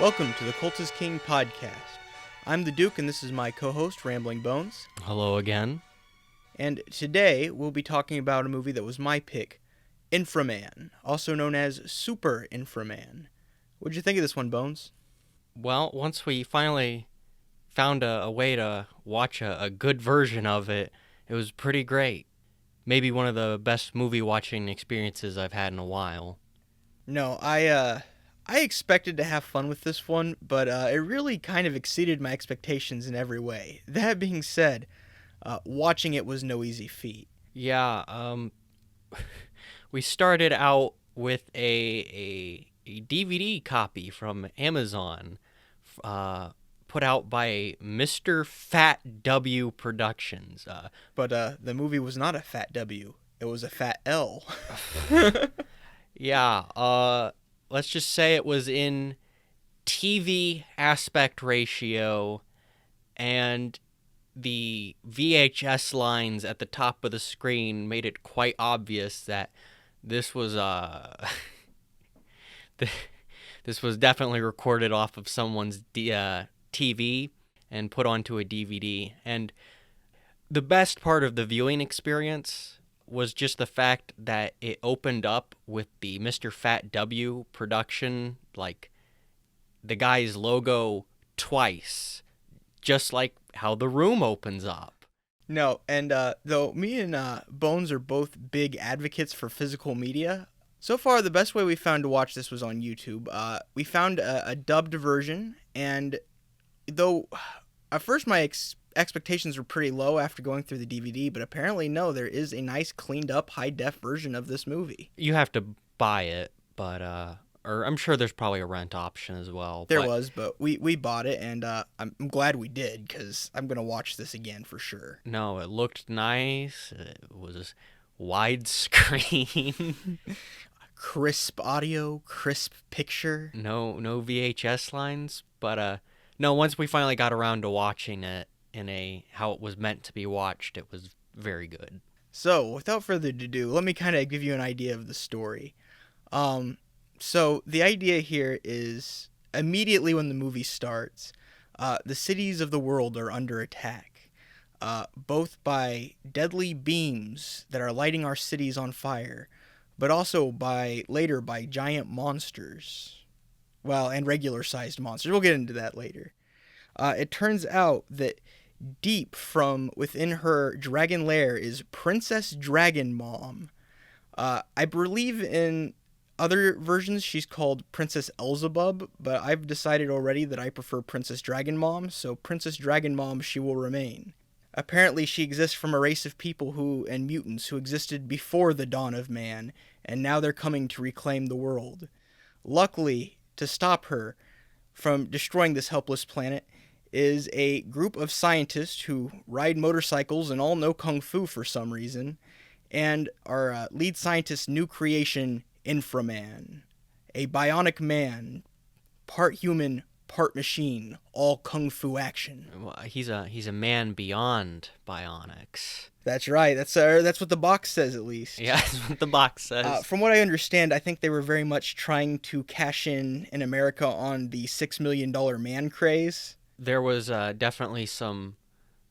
Welcome to the Cult is King podcast. I'm the Duke, and this is my co-host, Rambling Bones. Hello again. And today, we'll be talking about a movie that was my pick, Inframan, also known as Super Inframan. What'd you think of this one, Bones? Well, once we finally found a way to watch a good version of it, it was pretty great. Maybe one of the best movie watching experiences I've had in a while. No, I expected to have fun with this one, but it really kind of exceeded my expectations in every way. That being said, watching it was no easy feat. Yeah, we started out with a DVD copy from Amazon, put out by Mr. Fat W Productions. But the movie was not a fat W. It was a fat L. Yeah, let's just say it was in TV aspect ratio, and the VHS lines at the top of the screen made it quite obvious that this was this was definitely recorded off of someone's TV and put onto a DVD. And the best part of the viewing experience was just the fact that it opened up with the Mr. Fat W production, like the guy's logo twice, just like how The Room opens up. No, and though me and Bones are both big advocates for physical media, so far the best way we found to watch this was on YouTube. We found a dubbed version, and though at first my expectations were pretty low after going through the DVD, but apparently no, there is a nice cleaned up high def version of this movie. You have to buy it, but or I'm sure there's probably a rent option as well. There was, but we bought it, and I'm glad we did, because I'm going to watch this again for sure. No, it looked nice. It was widescreen. Crisp audio, crisp picture. No VHS lines, but no, once we finally got around to watching it in how it was meant to be watched, it was very good. So, without further ado, let me kind of give you an idea of the story. So the idea here is immediately when the movie starts, the cities of the world are under attack, both by deadly beams that are lighting our cities on fire, but also later by giant monsters. Well, and regular-sized monsters. We'll get into that later. It turns out that deep from within her dragon lair is Princess Dragon Mom. I believe in other versions she's called Princess Elzebub, but I've decided already that I prefer Princess Dragon Mom, so Princess Dragon Mom she will remain. Apparently she exists from a race of people and mutants who existed before the dawn of man, and now they're coming to reclaim the world. Luckily, to stop her from destroying this helpless planet is a group of scientists who ride motorcycles and all know kung fu for some reason, and our lead scientist's new creation, Inframan, a bionic man, part human, part machine, all kung fu action. Well, he's a man beyond bionics. That's right. That's what the box says, at least. Yeah, that's what the box says. From what I understand, I think they were very much trying to cash in America on the $6 million man craze. There was definitely some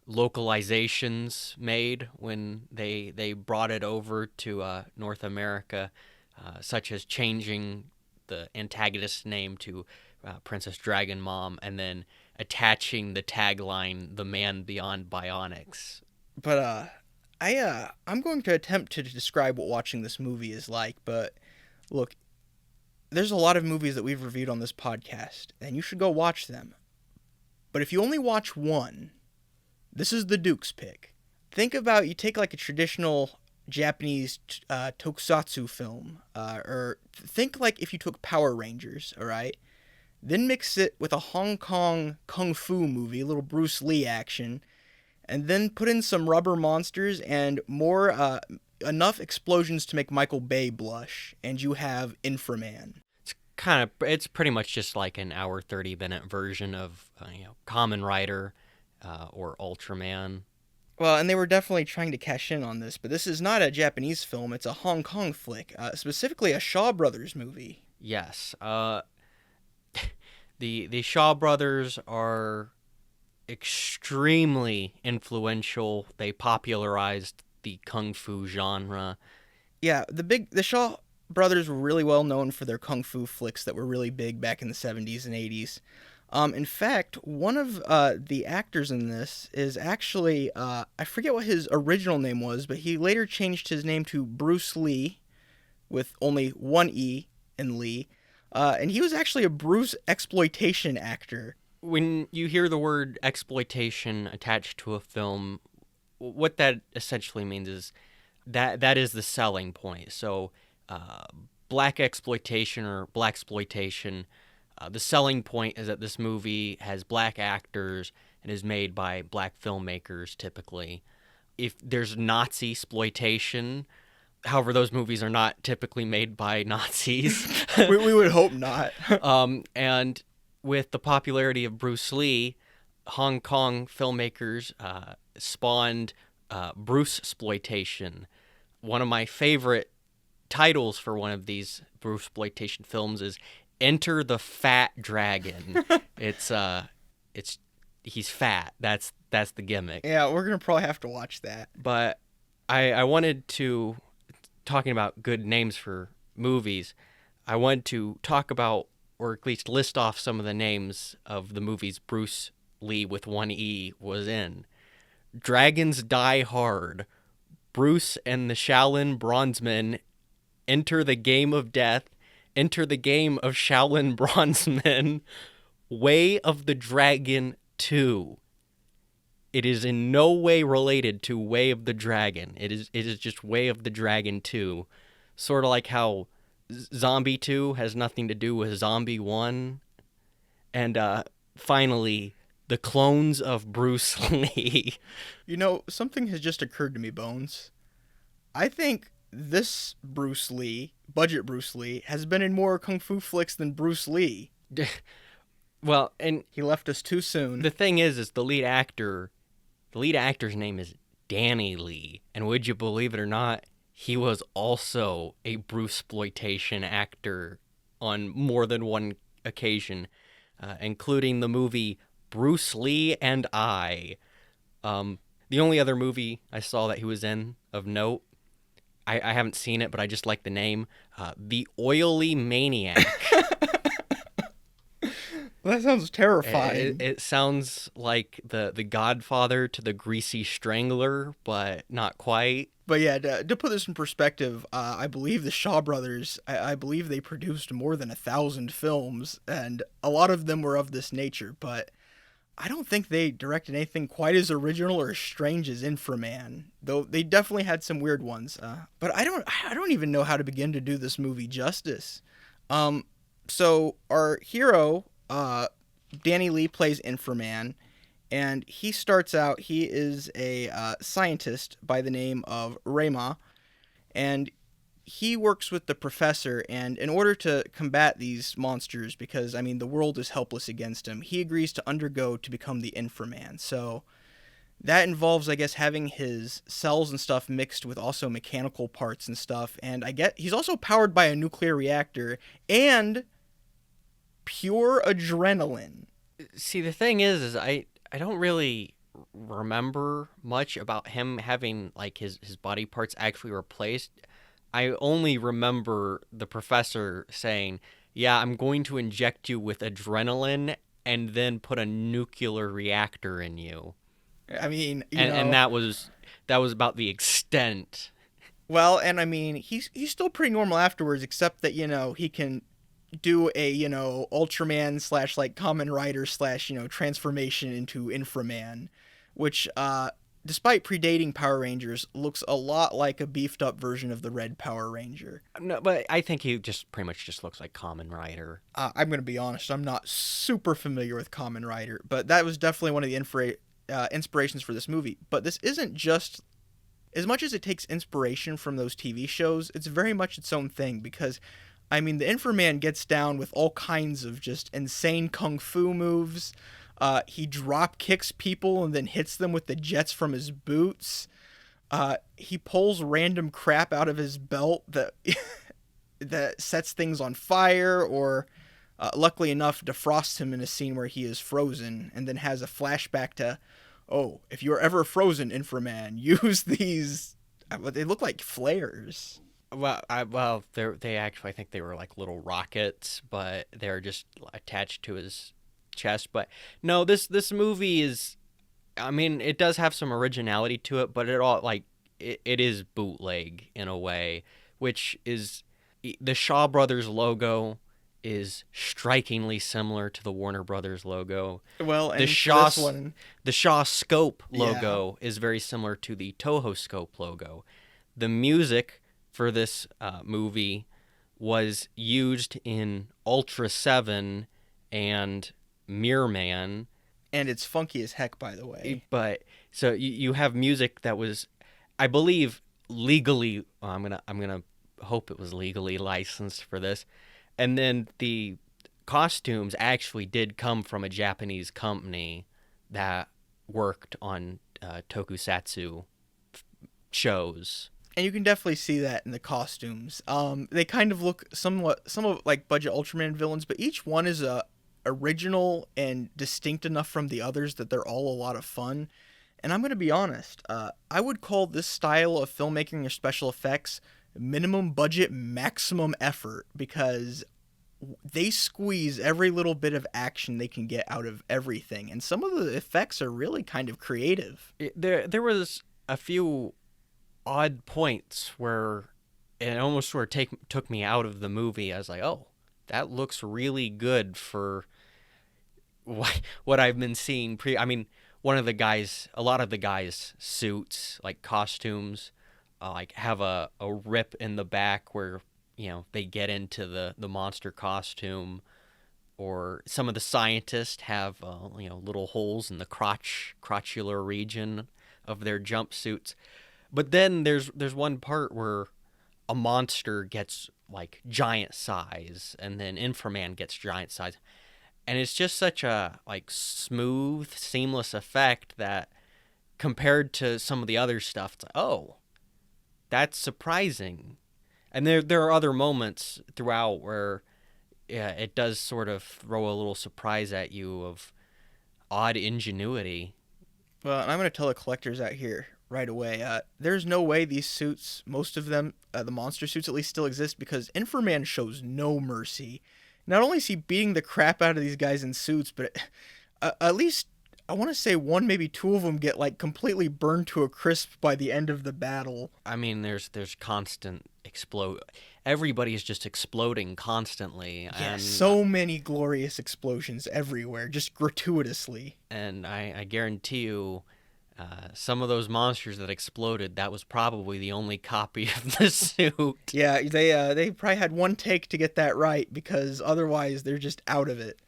localizations made when they brought it over to North America, such as changing the antagonist's name to Princess Dragon Mom and then attaching the tagline, "The Man Beyond Bionics." But I'm going to attempt to describe what watching this movie is like, but look, there's a lot of movies that we've reviewed on this podcast, and you should go watch them. But if you only watch one, this is the Duke's pick. Think about, you take like a traditional Japanese tokusatsu film, or think like if you took Power Rangers, alright? Then mix it with a Hong Kong kung fu movie, a little Bruce Lee action, and then put in some rubber monsters and enough explosions to make Michael Bay blush, and you have Inframan. It's pretty much just like an hour 30-minute version of Kamen Rider or Ultraman. Well, and they were definitely trying to cash in on this, but this is not a Japanese film, it's a Hong Kong flick, specifically a Shaw Brothers movie. Yes. The Shaw brothers are extremely influential. They popularized the kung fu genre. Yeah, the Shaw brothers were really well known for their kung fu flicks that were really big back in the 70s and 80s. In fact, one of the actors in this is actually, I forget what his original name was, but he later changed his name to Bruce Lee, with only one E in Lee. And he was actually a Bruce exploitation actor. When you hear the word exploitation attached to a film, what that essentially means is that is the selling point. So, uh, black exploitation or black exploitation. The selling point is that this movie has black actors and is made by black filmmakers typically. If there's Nazi exploitation, however, those movies are not typically made by Nazis. We would hope not. And with the popularity of Bruce Lee, Hong Kong filmmakers spawned Bruce exploitation. One of my favorite titles for one of these Bruce exploitation films is "Enter the Fat Dragon." It's he's fat. That's the gimmick. Yeah, we're gonna probably have to watch that. But I wanted to, talking about good names for movies, I wanted to talk about, or at least list off some of the names of the movies Bruce Lee with one E was in. Dragons Die Hard, Bruce and the Shaolin Bronzemen, Enter the Game of Death, Enter the Game of Shaolin Bronzemen, Way of the Dragon 2. It is in no way related to Way of the Dragon. It is just Way of the Dragon 2. Sort of like how Zombie 2 has nothing to do with Zombie 1. And finally, The Clones of Bruce Lee. You know, something has just occurred to me, Bones. I think this Bruce Lee, budget Bruce Lee, has been in more kung fu flicks than Bruce Lee. Well, and he left us too soon. The thing is the lead actor's name is Danny Lee, and would you believe it or not, he was also a Bruceploitation actor on more than one occasion, including the movie Bruce Lee and I. The only other movie I saw that he was in of note, I haven't seen it, but I just like the name, The Oily Maniac. That sounds terrifying. It sounds like the Godfather to the Greasy Strangler, but not quite. But yeah, to put this in perspective, I believe the Shaw brothers, I believe they produced more than 1,000 films, and a lot of them were of this nature, but I don't think they directed anything quite as original or as strange as Inframan, though they definitely had some weird ones. But I don't even know how to begin to do this movie justice. So our hero, Danny Lee, plays Inframan, and he starts out, he is a scientist by the name of Rema, and he works with the professor, and in order to combat these monsters, because, I mean, the world is helpless against him, he agrees to undergo to become the Inframan. So that involves, I guess, having his cells and stuff mixed with also mechanical parts and stuff, and I get he's also powered by a nuclear reactor and pure adrenaline. See, the thing is I don't really remember much about him having, like, his body parts actually replaced. I only remember the professor saying, yeah, I'm going to inject you with adrenaline and then put a nuclear reactor in you. I mean, and that was about the extent. Well, and I mean, he's still pretty normal afterwards, except that, he can do a, Ultraman / like Kamen Rider / transformation into Inframan, which, despite predating Power Rangers, looks a lot like a beefed up version of the Red Power Ranger. No, but I think he just pretty much just looks like Kamen Rider. I'm going to be honest, I'm not super familiar with Kamen Rider, but that was definitely one of the inspirations for this movie. But this isn't just, as much as it takes inspiration from those TV shows, it's very much its own thing, because, I mean, the Inframan gets down with all kinds of just insane kung fu moves. He drop kicks people and then hits them with the jets from his boots. He pulls random crap out of his belt that that sets things on fire, or luckily enough, defrosts him in a scene where he is frozen, and then has a flashback to, oh, if you're ever frozen, Inframan, use these. They look like flares. They actually, I think they were like little rockets, but they're just attached to his chest. But no, this movie is, I mean, it does have some originality to it, but it is bootleg in a way, which is the Shaw Brothers logo is strikingly similar to the Warner Brothers logo. Well, The and for Shaw this one, the Shaw Scope yeah. logo is very similar to the Toho Scope logo. The music for this movie was used in Ultra 7 and Mirror Man. And it's funky as heck, by the way. But so you have music that was, I believe, legally. I'm gonna hope it was legally licensed for this, and then the costumes actually did come from a Japanese company that worked on tokusatsu shows. And you can definitely see that in the costumes. They kind of look somewhat like budget Ultraman villains, but each one is original and distinct enough from the others that they're all a lot of fun. And I'm going to be honest, I would call this style of filmmaking or special effects minimum budget, maximum effort, because they squeeze every little bit of action they can get out of everything. And some of the effects are really kind of creative. There was a few odd points where it almost sort of took me out of the movie. I was like, oh, that looks really good for what I've been seeing. I mean, a lot of the guys' suits, like costumes, like have a rip in the back where they get into the monster costume, or some of the scientists have little holes in the crotchular region of their jumpsuits. But then there's one part where a monster gets like giant size, and then Inframan gets giant size, and it's just such a like smooth, seamless effect that compared to some of the other stuff, it's like, oh, that's surprising. And there are other moments throughout where yeah, it does sort of throw a little surprise at you of odd ingenuity. Well, and I'm going to tell the collectors out here right away. There's no way these suits, most of them, the monster suits at least, still exist because Inframan shows no mercy. Not only is he beating the crap out of these guys in suits, but at least I want to say one, maybe two of them get like completely burned to a crisp by the end of the battle. I mean, there's constant explode. Everybody is just exploding constantly, Yes, so many glorious explosions everywhere, just gratuitously. and I guarantee you, some of those monsters that exploded, that was probably the only copy of the suit. Yeah, they probably had one take to get that right because otherwise they're just out of it.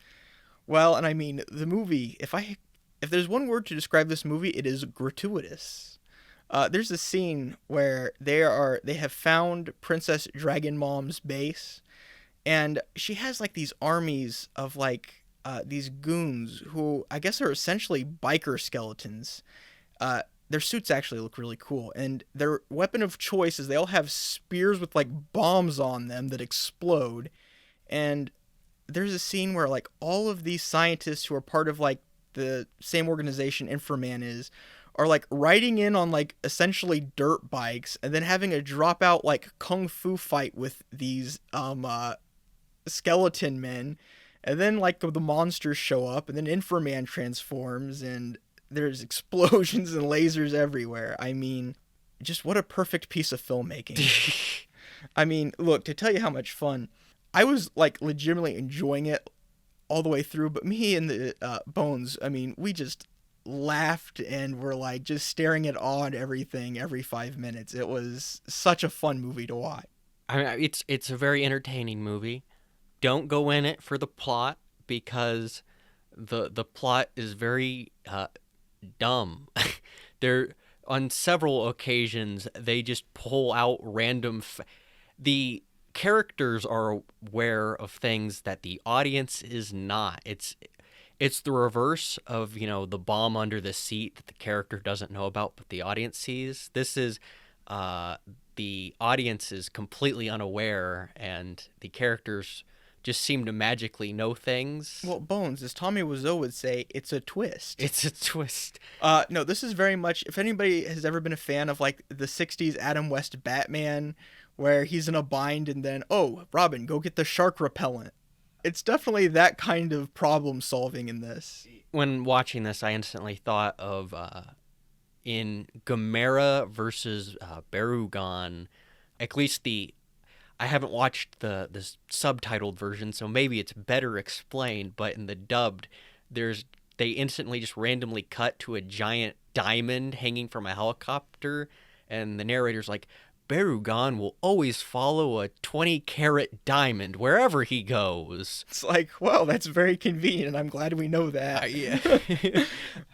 Well, and I mean the movie. If there's one word to describe this movie, it is gratuitous. There's a scene where they have found Princess Dragon Mom's base, and she has like these armies of like these goons who I guess are essentially biker skeletons. Their suits actually look really cool, and their weapon of choice is they all have spears with like bombs on them that explode. And there's a scene where like all of these scientists who are part of like the same organization Inframan is are like riding in on like essentially dirt bikes and then having a dropout like kung fu fight with these skeleton men, and then like the monsters show up and then Inframan transforms and there's explosions and lasers everywhere. I mean, just what a perfect piece of filmmaking. I mean, look, to tell you how much fun I was like legitimately enjoying it all the way through, but me and the Bones, I mean, we just laughed and were like just staring at awe at everything every 5 minutes. It was such a fun movie to watch. I mean, it's a very entertaining movie. Don't go in it for the plot because the plot is very dumb. There on several occasions they just pull out the characters are aware of things that the audience is not. It's the reverse of, the bomb under the seat that the character doesn't know about but the audience sees. This is the audience is completely unaware, and the characters just seem to magically know things. Well, Bones, as Tommy Wiseau would say, it's a twist. It's a twist. No, this is very much. If anybody has ever been a fan of like the '60s Adam West Batman, where he's in a bind and then, oh, Robin, go get the shark repellent. It's definitely that kind of problem solving in this. When watching this, I instantly thought of in Gamera versus Barugon, at least I haven't watched the subtitled version, so maybe it's better explained. But in the dubbed, they instantly just randomly cut to a giant diamond hanging from a helicopter, and the narrator's like, Barugon will always follow a 20-carat diamond wherever he goes. It's like, well, that's very convenient, and I'm glad we know that. Yeah.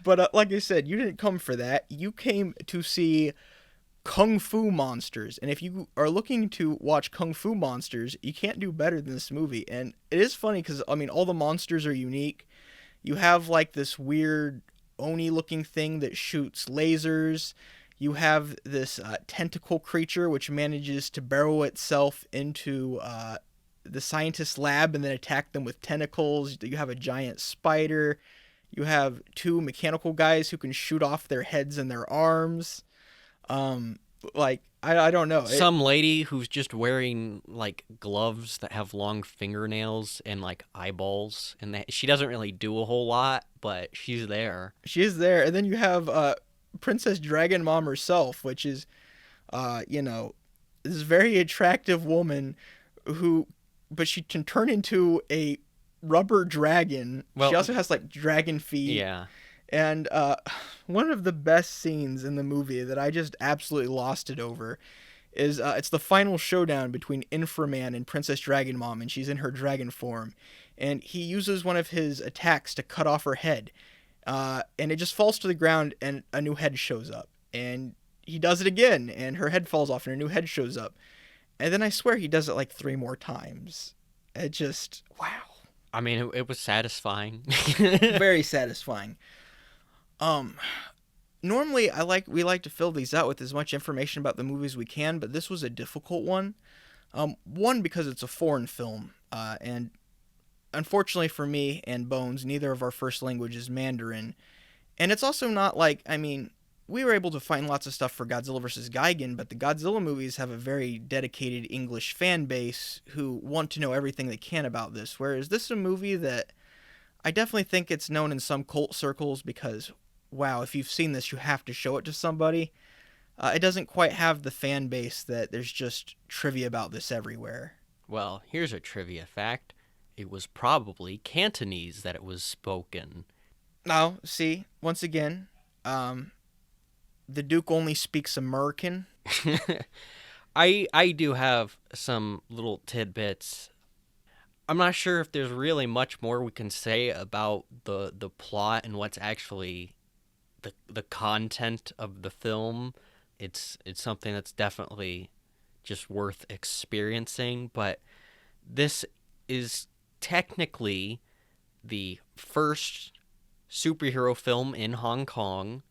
But like I said, you didn't come for that. You came to see Kung Fu Monsters. And if you are looking to watch Kung Fu Monsters, you can't do better than this movie. And it is funny because, I mean, all the monsters are unique. You have, like, this weird Oni-looking thing that shoots lasers. You have this tentacle creature which manages to burrow itself into the scientist's lab and then attack them with tentacles. You have a giant spider. You have two mechanical guys who can shoot off their heads and their arms. I don't know. Some lady who's just wearing like gloves that have long fingernails and like eyeballs, and she doesn't really do a whole lot, but she's there. She is there, and then you have Princess Dragon Mom herself, which is, this very attractive woman but she can turn into a rubber dragon. Well, she also has like dragon feet. Yeah. And one of the best scenes in the movie that I just absolutely lost it over is it's the final showdown between Inframan and Princess Dragon Mom, and she's in her dragon form. And he uses one of his attacks to cut off her head. And it just falls to the ground, and a new head shows up. And he does it again, and her head falls off, and a new head shows up. And then I swear he does it like 3 more times. It just, wow. I mean, it was satisfying. Very satisfying. Normally we like to fill these out with as much information about the movies we can, but this was a difficult one. One, because it's a foreign film, and unfortunately for me and Bones, neither of our first language is Mandarin. And it's also not like, I mean, we were able to find lots of stuff for Godzilla vs. Gigan, but the Godzilla movies have a very dedicated English fan base who want to know everything they can about this, whereas this is a movie that I definitely think it's known in some cult circles because, wow, if you've seen this, you have to show it to somebody. It doesn't quite have the fan base that there's just trivia about this everywhere. Well, here's a trivia fact. It was probably Cantonese that it was spoken. Now, see, once again, the Duke only speaks American. I do have some little tidbits. I'm not sure if there's really much more we can say about the plot and what's actually the content of the film. It's something that's definitely just worth experiencing, but this is technically the first superhero film in Hong Kong.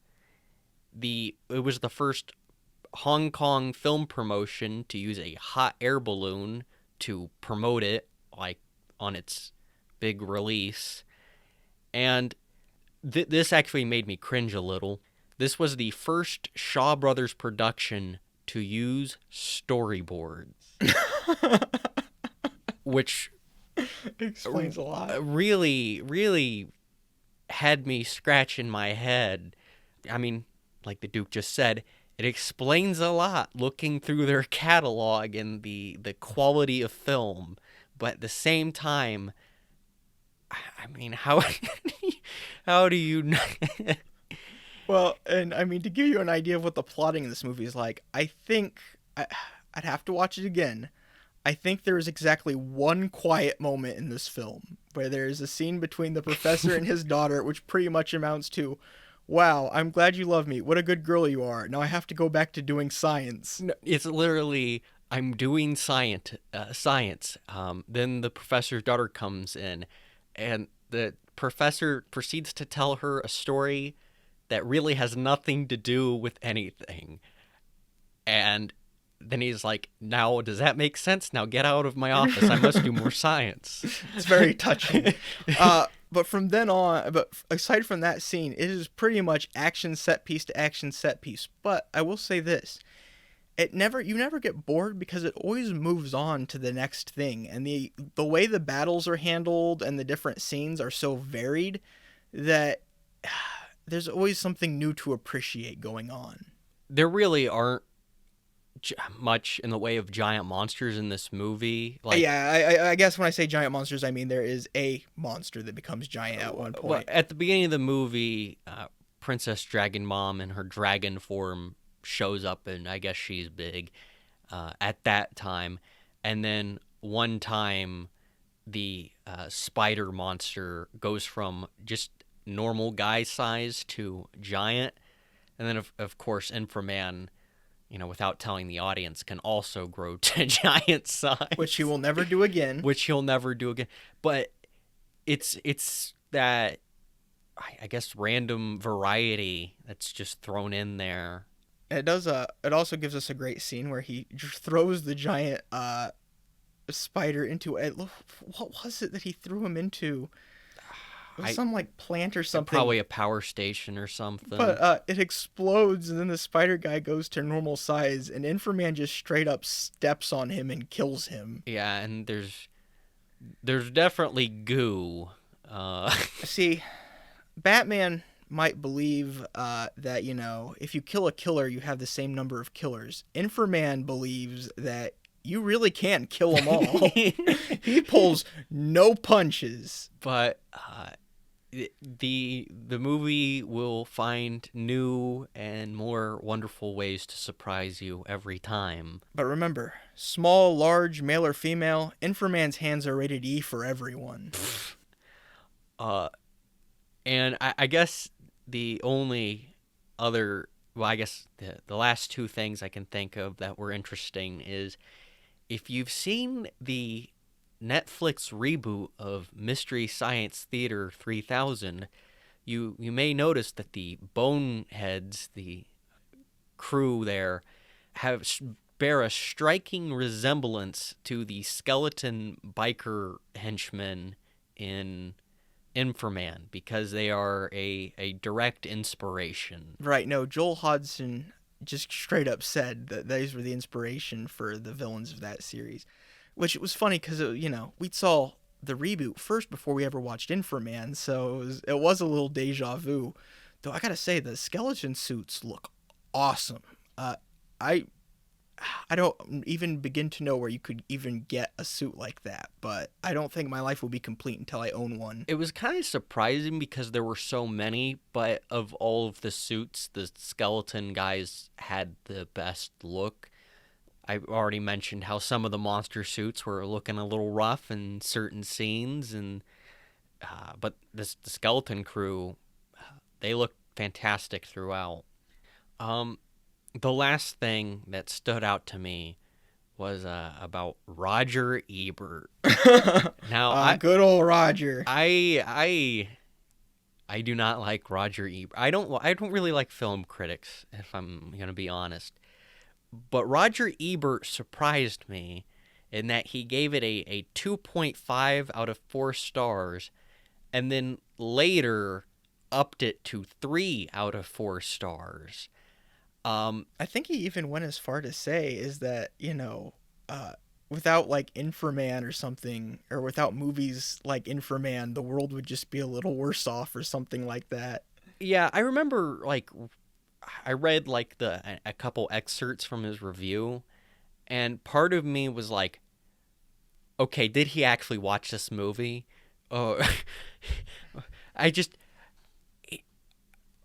It was the first Hong Kong film promotion to use a hot air balloon to promote it, like on its big release. And this actually made me cringe a little. This was the first Shaw Brothers production to use storyboards. Which explains a lot. Really, really had me scratching my head. I mean, like the Duke just said, it explains a lot looking through their catalog and the quality of film. But at the same time, I mean, how do you... Well, and I mean, to give you an idea of what the plotting in this movie is like, I think I'd have to watch it again. I think there is exactly one quiet moment in this film where there is a scene between the professor and his daughter, which pretty much amounts to, wow, I'm glad you love me. What a good girl you are. Now I have to go back to doing science. No, it's literally, I'm doing science. Then the professor's daughter comes in, and the professor proceeds to tell her a story that really has nothing to do with anything. And then he's like, now does that make sense? Now get out of my office. I must do more science. It's very touching. But from then on, but aside from that scene, it is pretty much action set piece to action set piece. But I will say this. You never get bored because it always moves on to the next thing, and the way the battles are handled and the different scenes are so varied that there's always something new to appreciate going on. There really aren't much in the way of giant monsters in this movie. Like, yeah, I guess when I say giant monsters, I mean there is a monster that becomes giant at one point. Well, at the beginning of the movie, Princess Dragon Mom in her dragon form shows up, and I guess she's big at that time. And then one time, the spider monster goes from just normal guy size to giant. And then, of course, Inframan, without telling the audience, can also grow to giant size. Which he will never do again. But it's that, I guess, random variety that's just thrown in there. It does. It also gives us a great scene where he throws the giant spider into it. What was it that he threw him into? It was some like plant or something. Probably a power station or something. But it explodes, and then the spider guy goes to normal size, and Inframan just straight up steps on him and kills him. Yeah, and there's definitely goo. See, Batman might believe that, if you kill a killer, you have the same number of killers. Inframan believes that you really can kill them all. He pulls no punches. But the movie will find new and more wonderful ways to surprise you every time. But remember, small, large, male or female, Inframan's hands are rated E for everyone. And I guess the only other, well, I guess the last two things I can think of that were interesting is, if you've seen the Netflix reboot of Mystery Science Theater 3000, you may notice that the Boneheads, the crew there, bear a striking resemblance to the skeleton biker henchmen in Inframan, because they are a direct inspiration. Right, no, Joel Hodgson just straight up said that these were the inspiration for the villains of that series. Which it was funny because, we saw the reboot first before we ever watched Inframan, so it was a little deja vu. Though I gotta say, the skeleton suits look awesome. I don't even begin to know where you could even get a suit like that, but I don't think my life will be complete until I own one. It was kind of surprising because there were so many, but of all of the suits, the skeleton guys had the best look. I already mentioned how some of the monster suits were looking a little rough in certain scenes, but the skeleton crew, they looked fantastic throughout. The last thing that stood out to me was about Roger Ebert. Now, good old Roger. I do not like Roger Ebert. I don't really like film critics, if I'm gonna be honest. But Roger Ebert surprised me in that he gave it a 2.5 out of 4 stars, and then later upped it to 3 out of 4 stars. I think he even went as far to say is that, without like Inframan or something, or without movies like Inframan, the world would just be a little worse off or something like that. Yeah, I remember I read a couple excerpts from his review, and part of me was like, okay, did he actually watch this movie? Oh,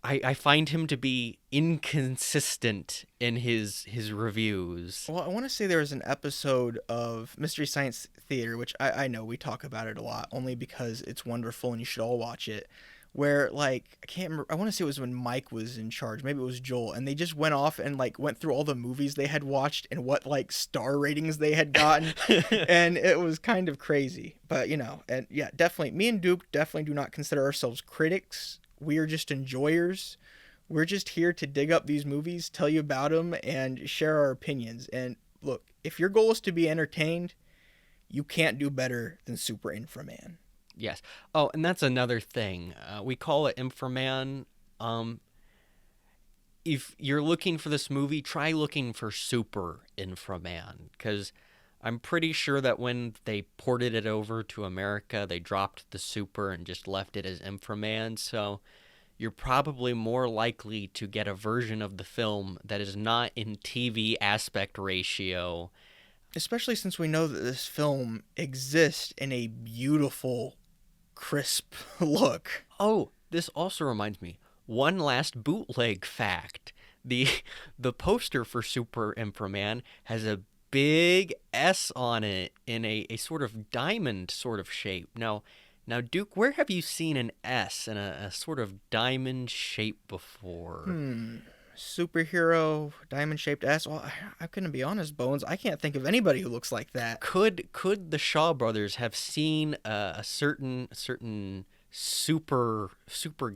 I find him to be inconsistent in his reviews. Well, I want to say there was an episode of Mystery Science Theater, which I know we talk about it a lot, only because it's wonderful and you should all watch it, where, I can't remember, I want to say it was when Mike was in charge, maybe it was Joel, and they just went off and, went through all the movies they had watched and what, star ratings they had gotten, and it was kind of crazy. But, and yeah, definitely, me and Duke definitely do not consider ourselves critics. We are just enjoyers. We're just here to dig up these movies, tell you about them, and share our opinions. And look, if your goal is to be entertained, you can't do better than Super Inframan. Yes. Oh, and that's another thing. We call it Inframan. If you're looking for this movie, try looking for Super Inframan, because I'm pretty sure that when they ported it over to America, they dropped the Super and just left it as Inframan. So you're probably more likely to get a version of the film that is not in TV aspect ratio. Especially since we know that this film exists in a beautiful, crisp look. Oh, this also reminds me. One last bootleg fact. The the poster for Super Inframan has a big S on it in a sort of diamond sort of shape. Now, Duke, where have you seen an S in a sort of diamond shape before? Superhero diamond shaped S. Well, I couldn't be honest, Bones. I can't think of anybody who looks like that. Could the Shaw brothers have seen a certain super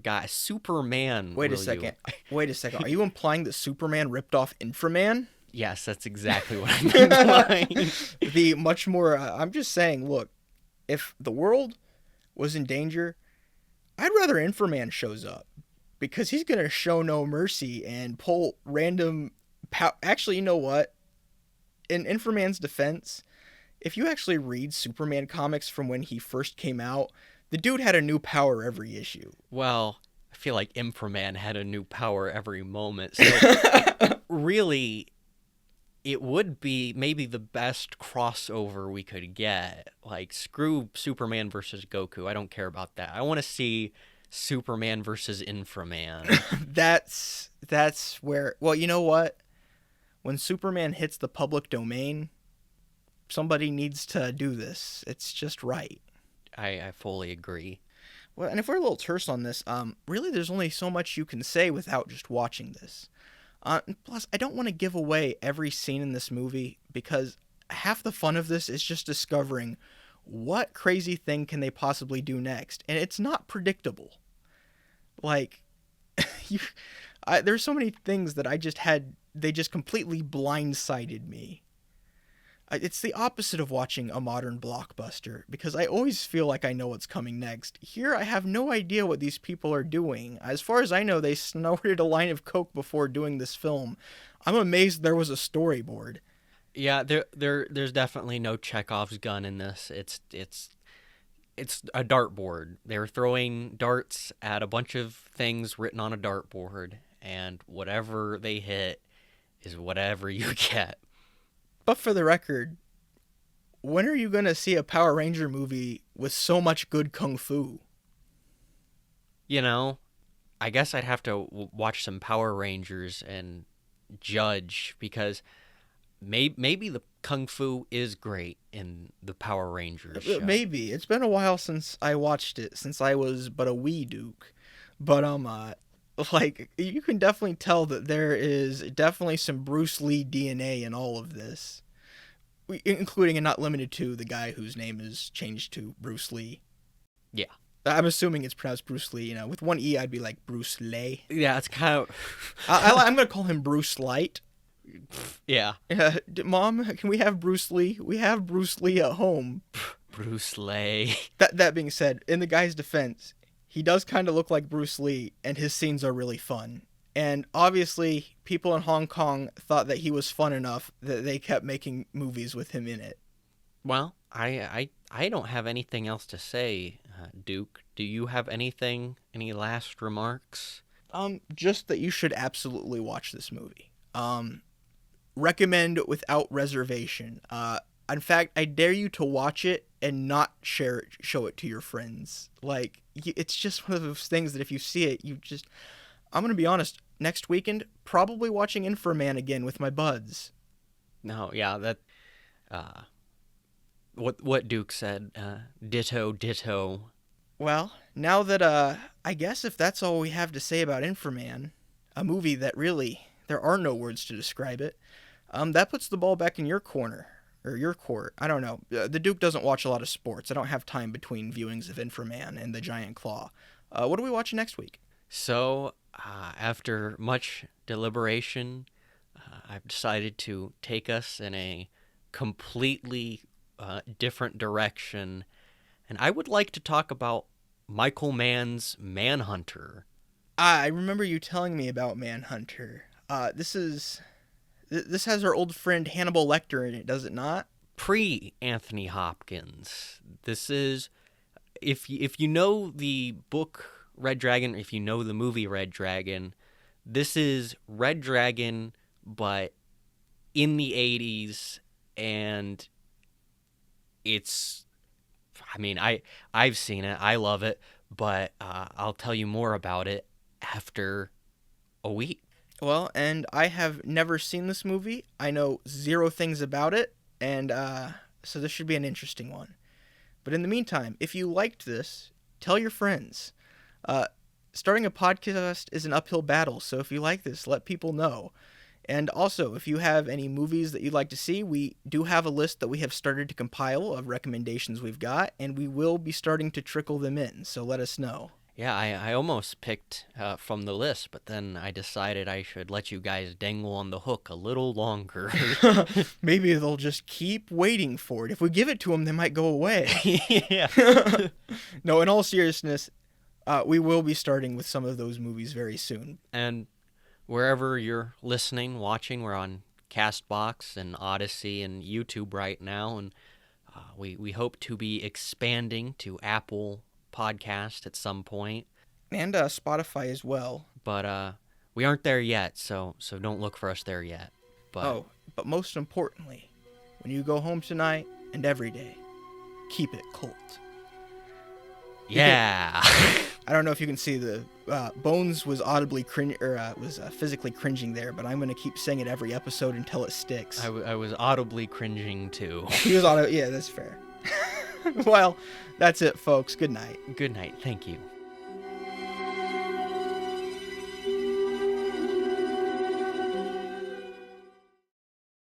guy, Superman? Wait a second. Wait a second. Are you implying that Superman ripped off Inframan? Yes, that's exactly what I'm implying. The much more. I'm just saying. Look, if the world was in danger, I'd rather Inframan shows up because he's gonna show no mercy and pull random. Actually, you know what? In Inframan's defense, if you actually read Superman comics from when he first came out, the dude had a new power every issue. Well, I feel like Inframan had a new power every moment. So really, it would be maybe the best crossover we could get. Like, screw Superman versus Goku. I don't care about that. I want to see Superman versus Inframan. That's where. Well, you know what? When Superman hits the public domain, somebody needs to do this. It's just right. I fully agree. Well, and if we're a little terse on this, really, there's only so much you can say without just watching this. Plus, I don't want to give away every scene in this movie because half the fun of this is just discovering what crazy thing can they possibly do next, and it's not predictable. Like, there's so many things that they just completely blindsided me. It's the opposite of watching a modern blockbuster because I always feel like I know what's coming next. Here, I have no idea what these people are doing. As far as I know, they snorted a line of coke before doing this film. I'm amazed there was a storyboard. Yeah, there's definitely no Chekhov's gun in this. It's a dartboard. They're throwing darts at a bunch of things written on a dartboard, and whatever they hit is whatever you get. But for the record, when are you going to see a Power Ranger movie with so much good kung fu? You know, I guess I'd have to watch some Power Rangers and judge, because maybe the kung fu is great in the Power Rangers show. Maybe. It's been a while since I watched it, since I was but a wee Duke. But like, you can definitely tell that there is definitely some Bruce Lee DNA in all of this, including and not limited to the guy whose name is changed to Bruce Lee. Yeah. I'm assuming it's pronounced Bruce Lee. You know, with one E, I'd be like Bruce Lee. Yeah, it's kind of... I'm going to call him Bruce Light. Yeah. Mom, can we have Bruce Lee? We have Bruce Lee at home. Bruce Lee. That being said, in the guy's defense, he does kind of look like Bruce Lee, and his scenes are really fun. And obviously, people in Hong Kong thought that he was fun enough that they kept making movies with him in it. Well, I don't have anything else to say, Duke. Do you have any last remarks? Just that you should absolutely watch this movie. Recommend without reservation. In fact, I dare you to watch it and not show it to your friends. Like, it's just one of those things that if you see it, I'm going to be honest, next weekend, probably watching Inframan again with my buds. No, yeah, that, what Duke said, ditto. Well, now that, I guess if that's all we have to say about Inframan, a movie that really, there are no words to describe it, that puts the ball back in your corner. Or your court. I don't know. The Duke doesn't watch a lot of sports. I don't have time between viewings of Inframan and The Giant Claw. What are we watching next week? So, after much deliberation, I've decided to take us in a completely different direction, and I would like to talk about Michael Mann's Manhunter. I remember you telling me about Manhunter. This has our old friend Hannibal Lecter in it, does it not? Pre Anthony Hopkins. This is, if you know the book Red Dragon, if you know the movie Red Dragon, this is Red Dragon, but in the 80s, and it's, I mean, I've seen it, I love it, but I'll tell you more about it after a week. Well, and I have never seen this movie. I know zero things about it, and so this should be an interesting one. But in the meantime, if you liked this, tell your friends. Starting a podcast is an uphill battle, so if you like this, let people know. And also, if you have any movies that you'd like to see, we do have a list that we have started to compile of recommendations we've got, and we will be starting to trickle them in, so let us know. Yeah, I almost picked from the list, but then I decided I should let you guys dangle on the hook a little longer. Maybe they'll just keep waiting for it. If we give it to them, they might go away. Yeah. No, in all seriousness, we will be starting with some of those movies very soon. And wherever you're listening, watching, we're on CastBox and Odyssey and YouTube right now, and we hope to be expanding to Apple Podcast at some point. And Spotify as well. But we aren't there yet, so don't look for us there yet. But but most importantly, when you go home tonight and every day, keep it cult. Yeah. I don't know if you can see the Bones was audibly physically cringing there, but I'm gonna keep saying it every episode until it sticks. I was audibly cringing too. He was yeah, that's fair. Well, that's it, folks. Good night. Good night. Thank you.